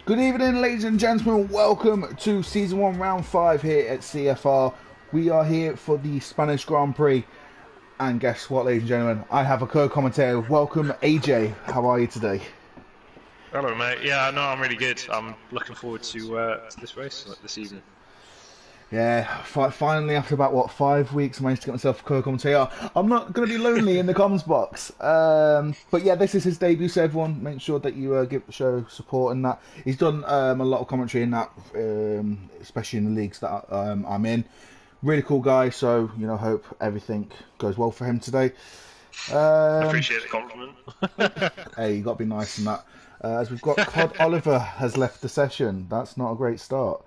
Good evening, ladies and gentlemen. Welcome to Season 1, Round 5 here at CFR. We are here for the Spanish Grand Prix. And guess what, ladies and gentlemen? I have a co-commentator. Welcome, AJ. How are you today? Hello, mate. Yeah, no, I'm really good. I'm looking forward to this race this evening. Yeah, finally after about, 5 weeks, I managed to get myself a co-commentator. I'm not going to be lonely in the comms box. But yeah, this is his debut, so everyone make sure that you give the show support in that. He's done a lot of commentary in that, especially in the leagues that I'm in. Really cool guy, so, hope everything goes well for him today. Appreciate the compliment. Hey, you got to be nice in that. As we've got Cod Oliver has left the session. That's not a great start.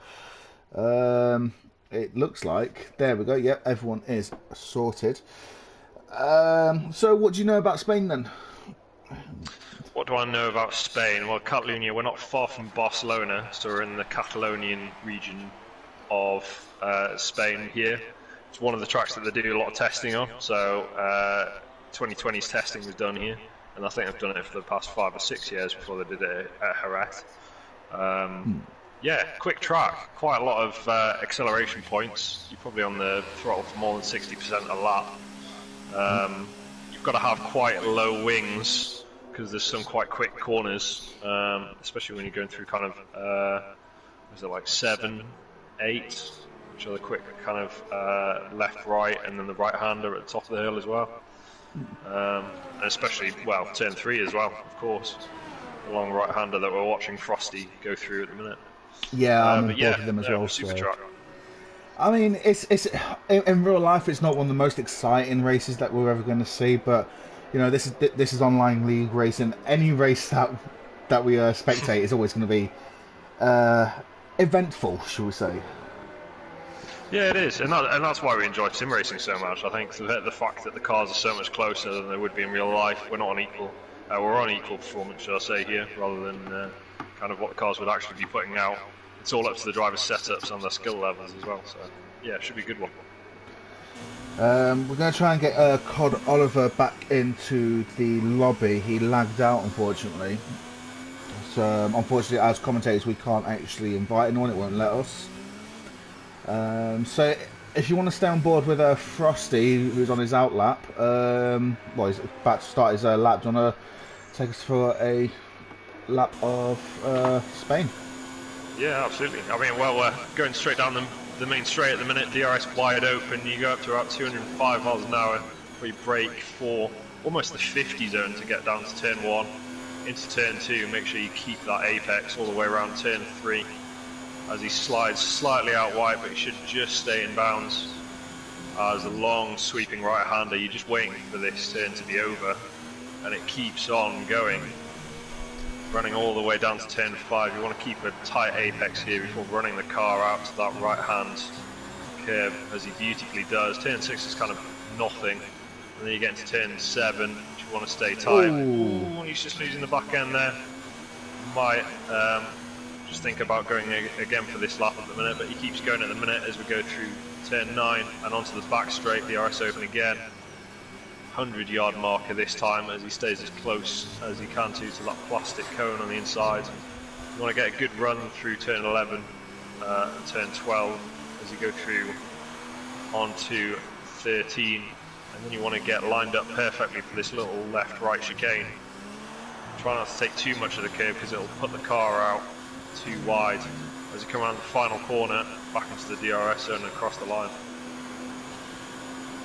It looks like, there we go, yep, everyone is sorted. So what do you know about Spain then? What do I know about Spain? Well, Catalonia, we're not far from Barcelona, so we're in the Catalonian region of Spain here. It's one of the tracks that they do a lot of testing on, so 2020's testing was done here, and I think they've done it for the past 5 or 6 years before they did it at Jerez. Yeah, quick track, quite a lot of acceleration points. You're probably on the throttle for more than 60% a lap. You've got to have quite low wings because there's some quite quick corners, especially when you're going through kind of, is it like 7, 8, which are the quick kind of left, right, and then the right hander at the top of the hill as well. And especially, well, turn 3 as well, of course. The long right hander that we're watching Frosty go through at the minute. Yeah, I'm both of them as well. Super So. track. I mean, it's in real life, it's not one of the most exciting races that we're ever going to see. But this is online league racing. Any race that we spectate is always going to be eventful, shall we say? Yeah, it is, and that's why we enjoy sim racing so much. I think the fact that the cars are so much closer than they would be in real life. We're not on equal. We're on equal performance, shall I say, here, rather than kind of what the cars would actually be putting out. It's all up to the driver's setups and their skill levels as well. So yeah, it should be a good one. We're going to try and get Cod Oliver back into the lobby. He lagged out, unfortunately. So unfortunately, as commentators, we can't actually invite anyone. It won't let us. So if you want to stay on board with Frosty, who's on his out lap, well, he's about to start his lap. Do you want to take us for a lap of Spain? Yeah, absolutely. I mean, well, we're going straight down the main straight at the minute. DRS wide open. You go up to about 205 miles an hour. We brake for almost the 50 zone to get down to turn 1, into turn 2. Make sure you keep that apex all the way around turn 3. As he slides slightly out wide, but he should just stay in bounds. As a long sweeping right-hander, you're just waiting for this turn to be over, and it keeps on going. Running all the way down to turn 5, you want to keep a tight apex here before running the car out to that right-hand curve, as he beautifully does. Turn 6 is kind of nothing, and then you get into turn 7, which you want to stay tight. Ooh, he's just losing the back end there. Might just think about going again for this lap at the minute, but he keeps going at the minute as we go through turn 9 and onto the back straight. The RS open again. 100-yard marker this time as he stays as close as he can to that plastic cone on the inside. You want to get a good run through turn 11 and turn 12 as you go through onto 13, and then you want to get lined up perfectly for this little left-right chicane. Try not to take too much of the curve because it'll put the car out too wide as you come around the final corner back into the DRS zone and across the line.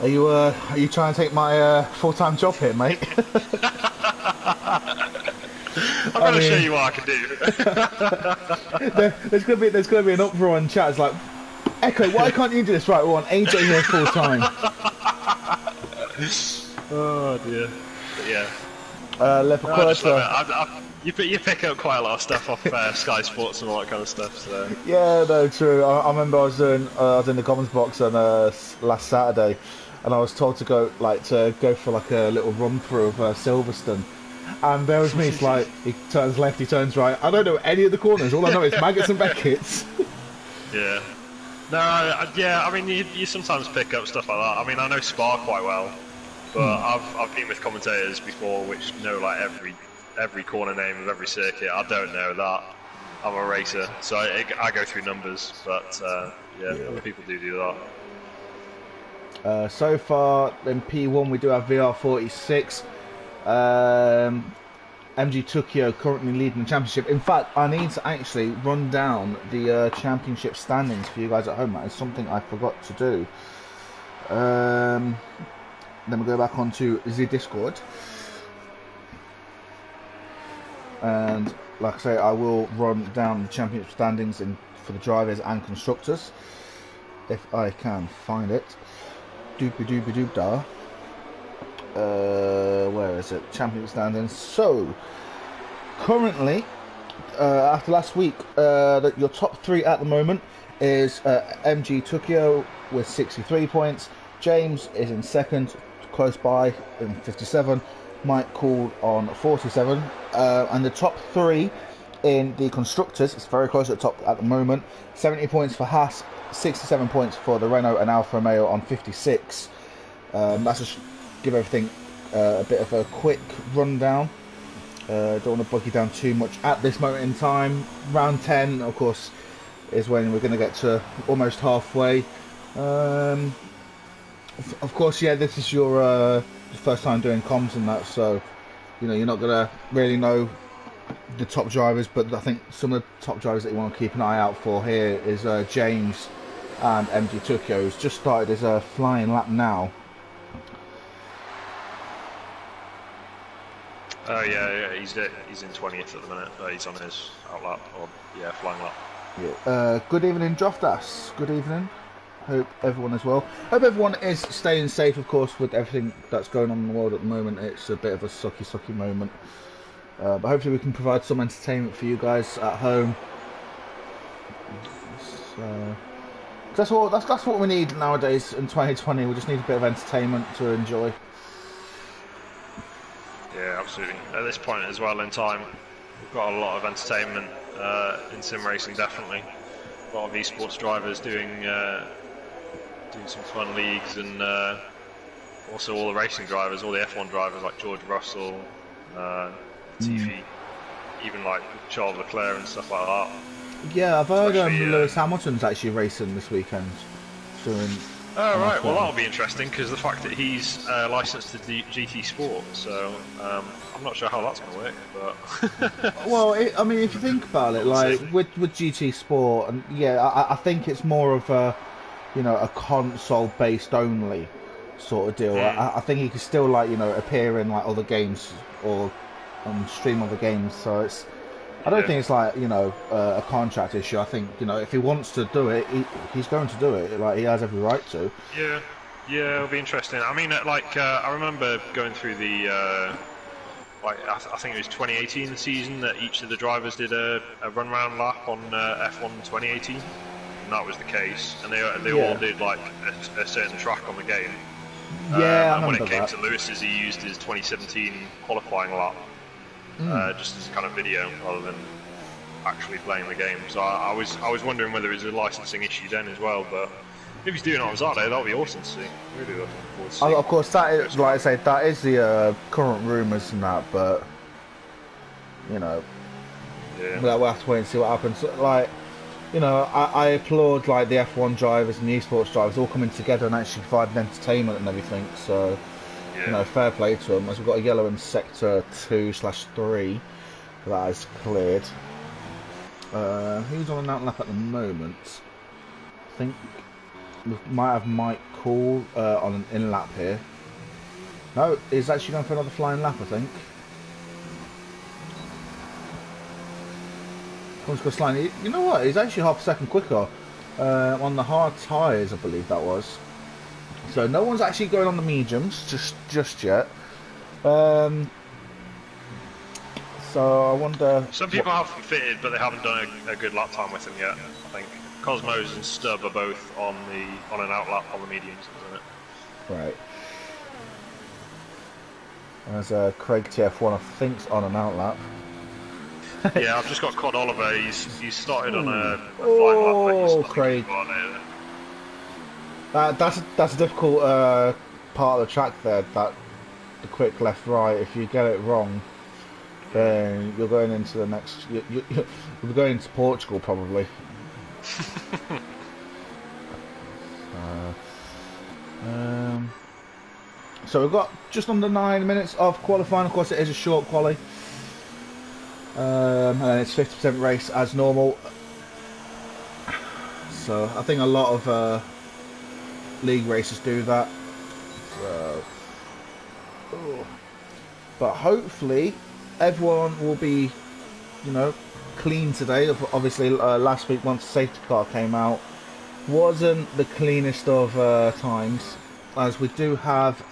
Are you trying to take my full-time job here, mate? I'm going to show you what I can do. there's going to be an uproar in chat. It's like, Echo, why can't you do this? Right, we want AJ here full-time. Oh dear. But yeah. You pick up quite a lot of stuff off Sky Sports and all that kind of stuff. So. Yeah, no, true. I remember I was in the comments box on last Saturday, and I was told to go for like a little run through of Silverstone, and there was me. It's like he turns left, he turns right. I don't know any of the corners. All I know is Maggots and Beckett's. Yeah. No, yeah. I mean, you sometimes pick up stuff like that. I mean, I know Spa quite well, but I've been with commentators before which know like every corner name of every circuit. I don't know that. I'm a racer, so I go through numbers, but yeah, other people do that. So far, in P1 we do have VR46. MG Tokyo currently leading the championship. In fact, I need to actually run down the championship standings for you guys at home. That is something I forgot to do. Then we'll go back onto the Discord. And like I say, I will run down the championship standings for the drivers and constructors. If I can find it. Doopy doopy doop da. Where is it? Championship standings. So, currently, after last week, your top 3 at the moment is MG Tokyo with 63 points. James is in second, close by, in 57. Mike Cool on 47. And the top 3 in the constructors, it's very close at the top at the moment. 70 points for Haas, 67 points for the Renault and Alfa Romeo on 56. That's just give everything a bit of a quick rundown. Don't want to bog you down too much at this moment in time. Round 10, of course, is when we're going to get to almost halfway. Of course, yeah, this is your first time doing comms and that, so you know you're not going to really know the top drivers, but I think some of the top drivers that you want to keep an eye out for here is James and MG Tokyo, who's just started his flying lap now. Oh yeah, he's in 20th at the minute. He's on his outlap, or yeah, flying lap. Yeah. Good evening, Droftas. Good evening. Hope everyone is well. Hope everyone is staying safe, of course, with everything that's going on in the world at the moment. It's a bit of a sucky moment. But hopefully we can provide some entertainment for you guys at home. That's what we need nowadays in 2020. We just need a bit of entertainment to enjoy. Yeah, absolutely. At this point as well in time, we've got a lot of entertainment in sim racing, definitely. A lot of esports drivers doing some fun leagues, and also all the racing drivers, all the F1 drivers like George Russell, Tiffy, even like Charles Leclerc and stuff like that. Yeah, I've heard Lewis Hamilton's actually racing this weekend. Oh right, well that'll be interesting because the fact that he's licensed to GT Sport, so I'm not sure how that's going to work, but well, I mean, if you think about it, like with GT Sport, and yeah, I think it's more of a a console based only sort of deal. I think he can still like appear in like other games or stream other games, so it's. I don't think it's like a contract issue. I think if he wants to do it, he's going to do it. Like he has every right to. Yeah, it'll be interesting. I mean, like I remember going through the I think it was 2018 season that each of the drivers did a run round lap on F1 2018, and that was the case. And they all did like a certain track on the game. Yeah, and when it came that. to Lewis's, he used his 2017 qualifying lap. Just as kind of video rather than actually playing the game. So I was wondering whether it was a licensing issue then as well, but if he's doing it on Saturday, that'll be awesome to see. Really looking forward to seeing. Of course, that is, like I say, that is the current rumours and that, but we'll have to wait and see what happens. Like, I applaud like the F1 drivers and the esports drivers all coming together and actually providing entertainment and everything. So. Fair play to them. As we've got a yellow in sector 2/3 that is cleared. Who's on an out lap at the moment? I think we might have Mike Cool on an in lap here. No, he's actually going for another flying lap, I think. Comes across line. You know what? He's actually half a second quicker on the hard tyres, I believe that was. So no one's actually going on the mediums just yet. So I wonder. Some people have fitted, but they haven't done a good lap time with them yet. I think Cosmos and Stubb are both on an out lap on the mediums, isn't it? Right. There's Craig TF1, I think's on an out lap. Yeah, I've just got Cod Oliver. He's started on a flying lap, but he's Craig. That's a difficult part of the track there. That the quick left right. If you get it wrong, then you're going into the next. You'll be going into Portugal probably. So we've got just under 9 minutes of qualifying. Of course, it is a short quali, and it's 50% race as normal. So I think a lot of league races do that. So, but hopefully everyone will be, clean today. Obviously, last week once the safety car came out, wasn't the cleanest of times, as we do have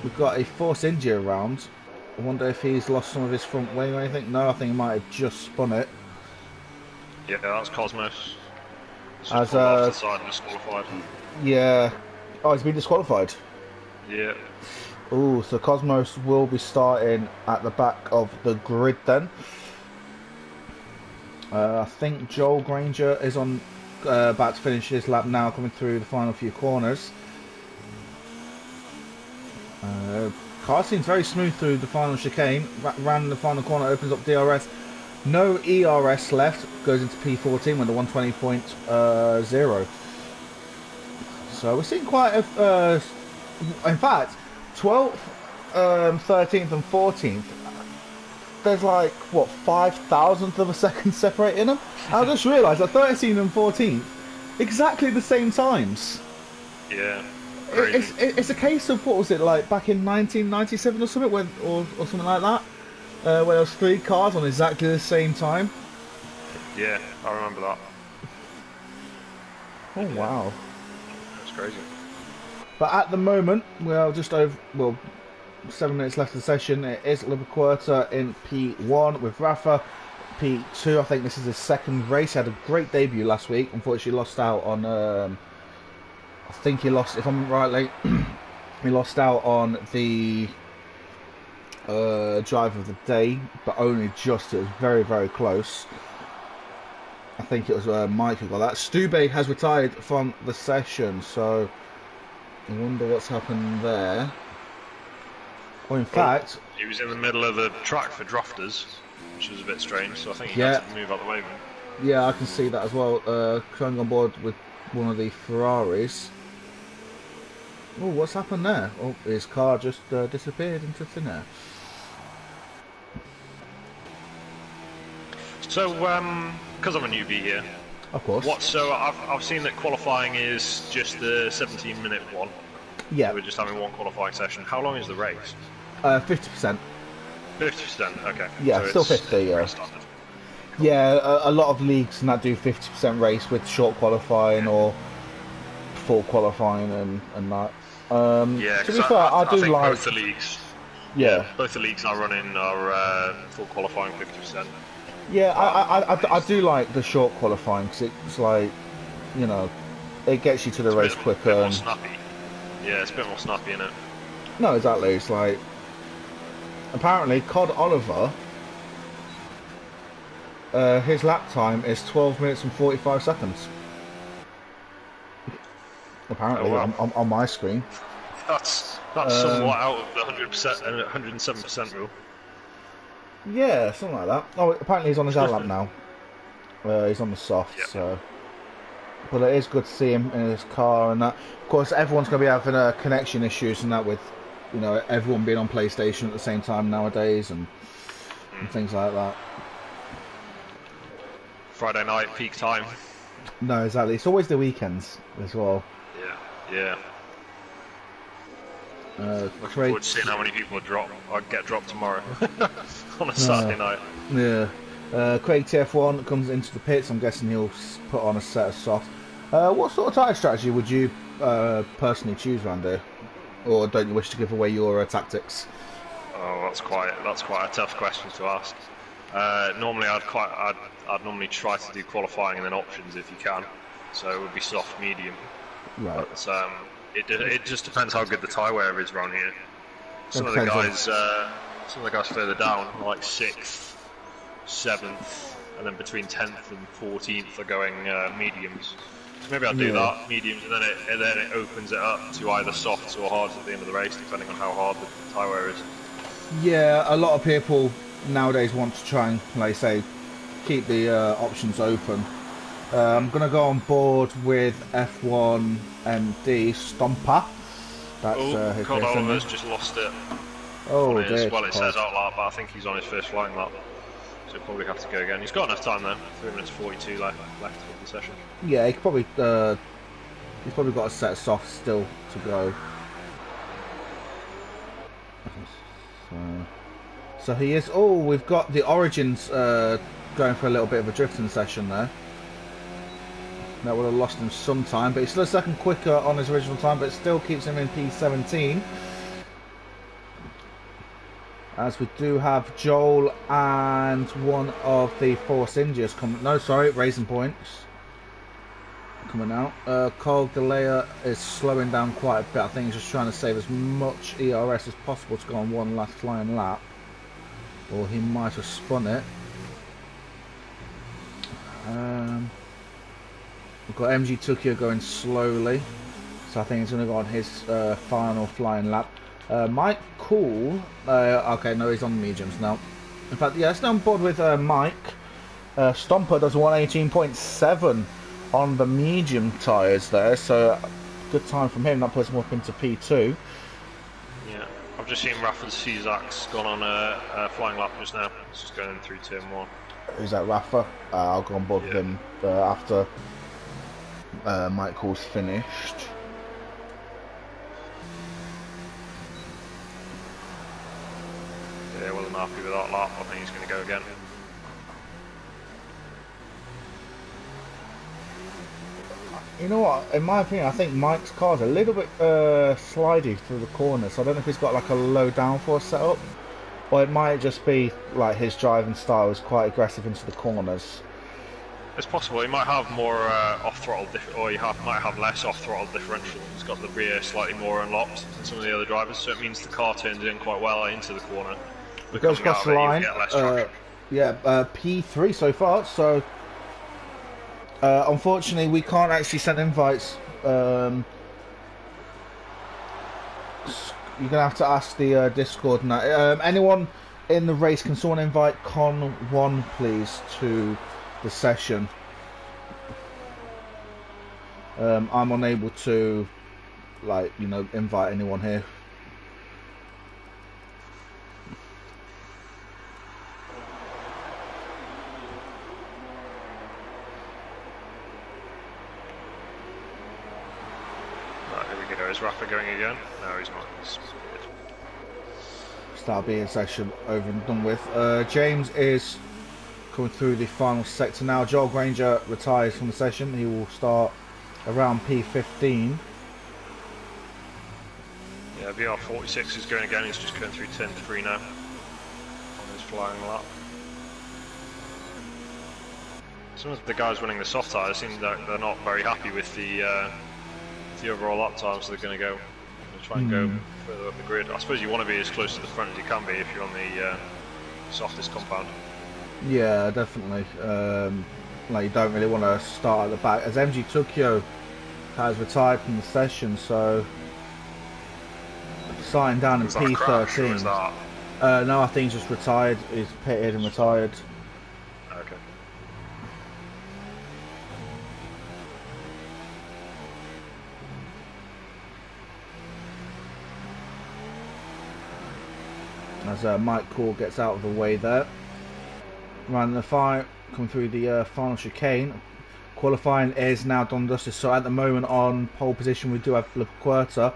we've got a force injury around. I wonder if he's lost some of his front wing or anything. No, I think he might have just spun it. Yeah, that's Cosmos. As off the side and disqualified. Yeah. Oh, he's been disqualified. Yeah. Oh, so Cosmos will be starting at the back of the grid then. I think Joel Granger is on about to finish his lap now, coming through the final few corners. Car seems very smooth through the final chicane. Ran the final corner, opens up DRS. No ERS left, goes into P14 with a 120.0. So we're seeing quite a... in fact, 12th, 13th and 14th, there's like, what, 5,000th of a second separating them? I just realised that 13th and 14th, exactly the same times. Yeah. It's a case of, what was it, like back in 1997 or something, or something like that? Where there was 3 cars on exactly the same time. Yeah, I remember that. Oh, wow. That's crazy. But at the moment, we're just over, 7 minutes left of the session. It is Liverquerta in P1 with Rafa. P2, I think this is his second race. He had a great debut last week. Unfortunately, lost out on, I think he lost, if I'm right, he lost out on the drive of the day, but only just. It was very, very close. I think it was Mike who got that. Stube has retired from the session, so I wonder what's happened there. Well, in fact, he was in the middle of the track for drafters, which was a bit strange, so I think he had to move out the way. Yeah, I can see that as well. Coming on board with one of the Ferraris. Oh, what's happened there? Oh, his car just disappeared into thin air. So, because I'm a newbie here, of course. So I've seen that qualifying is just the 17-minute one. Yeah. So we're just having one qualifying session. How long is the race? 50%. 50%. Okay. Yeah, so still 50. Yeah. Standard. Yeah, a lot of leagues and that do 50% race with short qualifying or full qualifying and that. Yeah, to be fair, I do think like both the leagues. Yeah. Both the leagues are running are full qualifying 50%. Yeah, I do like the short qualifying because it's like, it gets you to the race quicker. Bit more snappy. Yeah, it's a bit more snappy, isn't it? No, exactly. It's like, apparently, Cod Oliver, his lap time is 12 minutes and 45 seconds. Apparently, on my screen. That's somewhat out of the 100% and 107% rule. Yeah, something like that. Oh, apparently he's on his lap now. He's on the soft, yep. So. But it is good to see him in his car and that. Of course, everyone's going to be having connection issues and that with, everyone being on PlayStation at the same time nowadays and things like that. Friday night, peak time. No, exactly. It's always the weekends as well. Yeah. Looking forward to seeing how many people get dropped tomorrow on a Saturday night. Yeah. Craig TF1 comes into the pits. I'm guessing he'll put on a set of soft. What sort of tyre strategy would you personally choose, Randy? Or don't you wish to give away your tactics? Oh, that's quite a tough question to ask. Normally, I'd normally try to do qualifying and then options if you can. So it would be soft, medium. Right. But, it just depends how good the tyre wear is around here. Some of the guys further down, like 6th, 7th, and then between 10th and 14th are going mediums. Maybe I'll do Yeah. that, mediums, and then it opens it up to either softs or hards at the end of the race, depending on how hard the tyre wear is. Yeah, a lot of people nowadays want to try and, like I say, keep the options open. I'm going to go on board with F1 MD Stomper. That's his Cod best, isn't Oliver's it? just lost it Oh, on his, dear. well, it God. says out lap, but I think he's on his first flying lap. So he'll probably have to go again. He's got enough time though, 3 minutes 42 left of the session. Yeah, he's probably got a set of softs still to go. So he is. Oh, we've got the Origins going for a little bit of a drifting session there. That would have lost him some time, but he's still a second quicker on his original time, but it still keeps him in P17. As we do have Joel and one of the Force Indias coming. No, sorry, Racing Points coming out. Carl Galea is slowing down quite a bit. I think he's just trying to save as much ERS as possible to go on one last flying lap. Or he might have spun it. We've got MG Tokyo going slowly, so I think he's going to go on his final flying lap. Mike Cool, okay, no, he's on the mediums now. In fact, yeah, let's go on board with Mike. Stomper does 118.7 on the medium tyres there, so good time from him. That puts him up into P2. Yeah, I've just seen Rafa Cizak's gone on a flying lap just now. He's just going through turn 1. Who's that, Rafa? I'll go on board with him after Mike Cool's finished. Yeah, wasn't happy with that lap. I think he's going to go again. You know what? In my opinion, I think Mike's car's a little bit slidey through the corners. So I don't know if he's got like a low downforce setup, or it might just be like his driving style is quite aggressive into the corners. It's possible. He might have more off-throttle, or he might have less off-throttle differential. He's got the rear slightly more unlocked than some of the other drivers, so it means the car turns in quite well into the corner. It goes across the line. Yeah, P3 so far. So unfortunately, we can't actually send invites. You're gonna have to ask the Discord now. Anyone in the race, can someone invite Con1 please to the session? I'm unable to, like, you know, invite anyone here. Right, here we go. Is Rafa going again? No, he's not. He's That'll be a session over and done with. James is coming through the final sector now. Joel Granger retires from the session. He will start around P15. Yeah, VR46 is going again. He's just going through 10-3 now on his flying lap. Some of the guys running the soft tyres seem that they're not very happy with the overall lap time, so they're going to try and go further up the grid. I suppose you want to be as close to the front as you can be if you're on the softest compound. Yeah, definitely. Like, you don't really want to start at the back, as MG Tokyo has retired from the session, so starting down in P13. No, I think he's just retired. He's pitted and retired. Okay. As Mike Cool gets out of the way there. Running the fire, come through the final chicane. Qualifying is now done dusted, so at the moment on pole position we do have Philip Querta.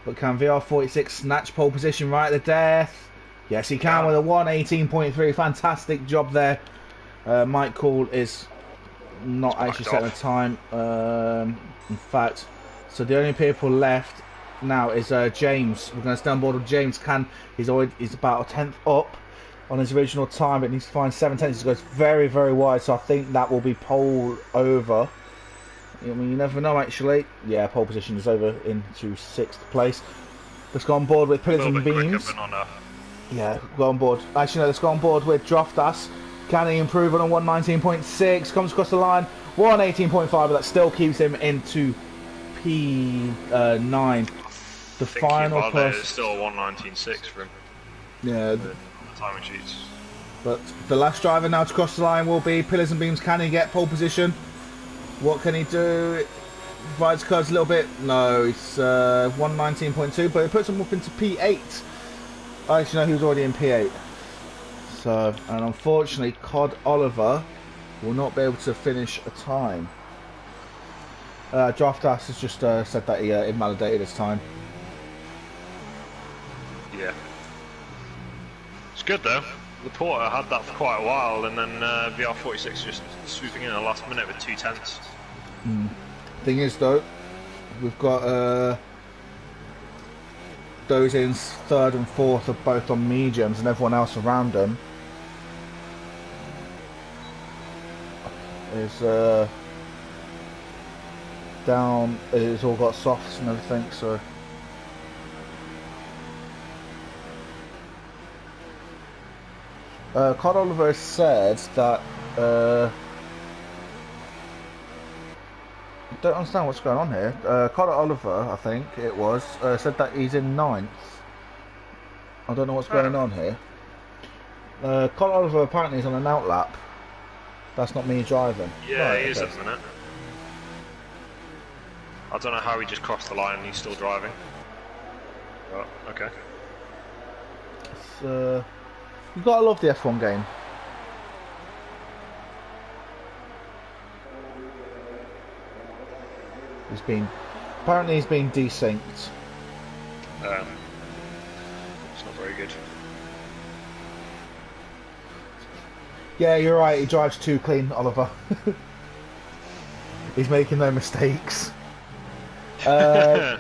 But can VR46 snatch pole position right at the death? Yes, he can with a 118.3. Fantastic job there. Mike Cool is not actually setting a time. In fact, so the only people left now is James. We're going to stay on board with James. He's about a 10th up on his original time, but needs to find 7 tenths. He goes very, very wide, so I think that will be pole over. I mean, you never know, actually. Yeah, pole position is over into 6th place. Let's go on board with Pillars and Beams. Yeah, go on board. Actually, no, let's go on board with Droftas. Can he improve on a 119.6? Comes across the line. We're on 18.5, but that still keeps him into P9. The final person is still 1:19.6 for him. Yeah. The timing sheets. But the last driver now to cross the line will be Pillars and Beams. Can he get pole position? What can he do? Rides curves a little bit. No, it's 1:19.2, but it puts him up into P8. I actually know he was already in P8. So, and unfortunately, Cod Oliver will not be able to finish a time. Draft Ass has just said that he invalidated his time. Yeah. It's good though. The Porter had that for quite a while, and then VR46 just swooping in the last minute with 2/10. Thing is though, we've got those in third and fourth are both on mediums, and everyone else around them is down. It's all got softs and everything, so. Cod Oliver said that I don't understand what's going on here. Cod Oliver, I think it was, said that he's in 9th. I don't know what's going on here. Cod Oliver apparently is on an outlap. That's not me driving. Yeah, right, he is at the minute. I don't know how he just crossed the line and he's still driving. Oh, okay. It's, you've got to love the F1 game. Apparently he's been desynced. It's not very good. Yeah, you're right, he drives too clean, Oliver. He's making no mistakes. I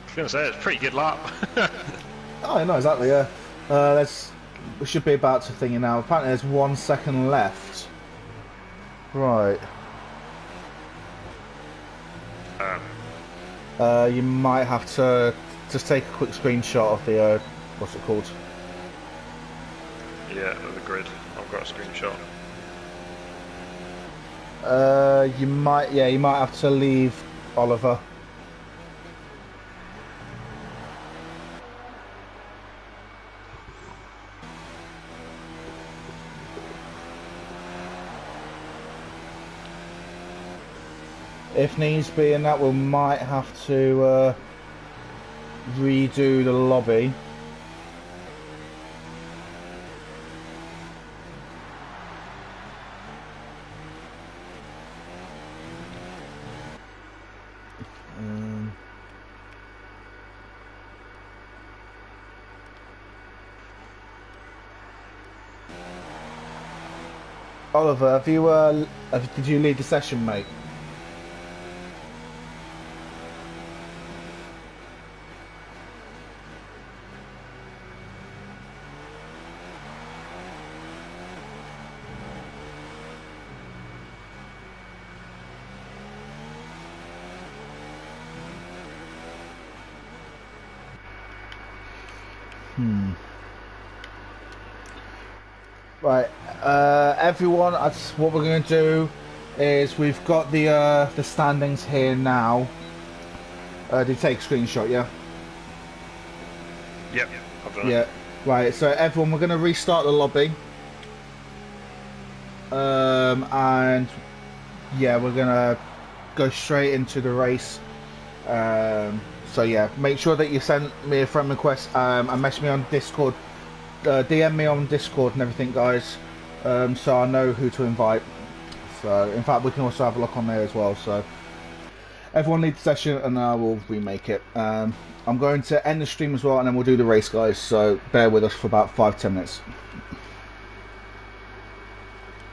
was going to say, it's a pretty good lap. Oh, no, exactly, yeah. We should be about to thingy now. Apparently there's 1 second left. Right. You might have to just take a quick screenshot of the, what's it called? Yeah, of the grid. I've got a screenshot. You might have to leave Oliver. If needs be, and that we might have to redo the lobby. Oliver, did you lead the session, mate? Right, everyone. What we're going to do is we've got the standings here now. Did you take a screenshot? Yeah. Yep. I've done it. Right. So everyone, we're going to restart the lobby. And yeah, we're going to go straight into the race. So yeah, make sure that you send me a friend request and message me on Discord. DM me on Discord and everything, guys, so I know who to invite. So, in fact, we can also have a look on there as well. So, everyone lead the session, and I will remake it. I'm going to end the stream as well, and then we'll do the race, guys. So, bear with us for about 5-10 minutes.